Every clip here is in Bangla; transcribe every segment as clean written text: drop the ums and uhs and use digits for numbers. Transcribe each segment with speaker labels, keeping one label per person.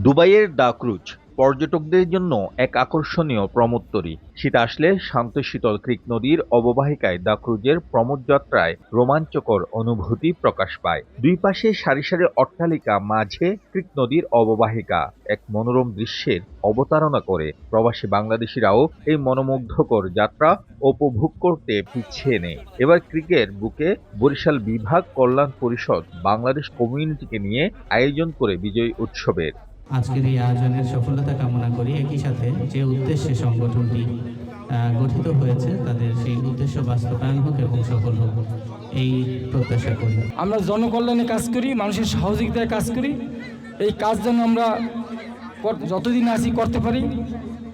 Speaker 1: দুবাইয়ের দ্য ক্রুজ পর্যটকদের জন্য এক আকর্ষণীয় প্রমোদতরী। শীত আসলে শান্ত শীতল ক্রিক নদীর অববাহিকায় দ্য ক্রুজের প্রমোদযাত্রায় রোমাঞ্চকর অনুভূতি প্রকাশ পায়। দুই পাশে সারি সারি অট্টালিকা, মাঝে ক্রিক নদীর অববাহিকা এক মনোরম দৃশ্যের অবতারণা করে। প্রবাসী বাংলাদেশিরাও এই মনোমুগ্ধকর যাত্রা উপভোগ করতে পিছিয়ে নেই। এবার ক্রিকের বুকে বরিশাল বিভাগ কল্যাণ পরিষদ বাংলাদেশ কমিউনিটিকে নিয়ে আয়োজন করে বিজয়ী উৎসবের।
Speaker 2: আজকের এই আয়োজনের সফলতা কামনা করি। একই সাথে যে উদ্দেশ্যে সংগঠনটি গঠিত হয়েছে তাদের সেই উদ্দেশ্য বাস্তবায়ন হোক এবং সফল হোক এই প্রত্যাশা করি।
Speaker 3: আমরা জনকল্যাণে কাজ করি, মানুষের সহযোগিতায় কাজ করি। এই কাজ যেন আমরা যতদিন আছি করতে পারি,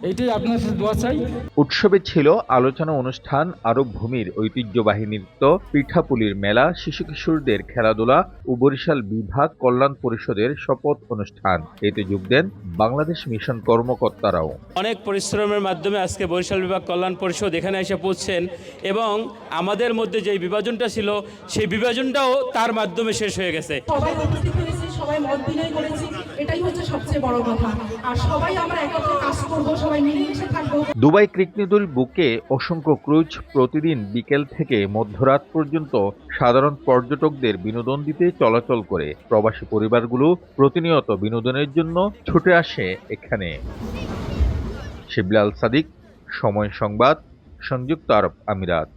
Speaker 3: এইটাই আপনার সাথে দোয়া চাই।
Speaker 1: উৎসবে ছিল আলোচনা অনুষ্ঠান, আরব ভূমির ঐতিহ্যবাহী নৃত্য, পিঠাপুলির মেলা, শিশু কিশোরদের খেলাধুলা ও বরিশাল বিভাগ কল্যাণ পরিষদের শপথ অনুষ্ঠান। এতে যোগ দেন বাংলাদেশ মিশন কর্মকর্তারাও।
Speaker 4: অনেক পরিশ্রমের মাধ্যমে আজকে বরিশাল বিভাগ কল্যাণ পরিষদ এখানে এসে পৌঁছছেন এবং আমাদের মধ্যে যে বিভাজনটা ছিল সেই বিভাজনটাও তার মাধ্যমে শেষ হয়ে গেছে।
Speaker 5: সবাই উপস্থিত হয়েছি, সবাই মত বিনিময় করেছি, এটাই হচ্ছে সবচেয়ে বড় কথা। আর সবাই আমরা একত্রে কাজ করবো, সবাই মিলেমিশে থাকবো।
Speaker 1: দুবাই ক্রিক নদীর বুকে অসংখ্য ক্রুজ প্রতিদিন বিকেল থেকে মধ্যরাত পর্যন্ত সাধারণ পর্যটকদের বিনোদন দিতে চলাচল করে। প্রবাসী পরিবারগুলো প্রতিনিয়ত বিনোদনের জন্য ছুটে আসে এখানে। শিবলাল সাদিক, সময় সংবাদ, সংযুক্ত আরব আমিরাত।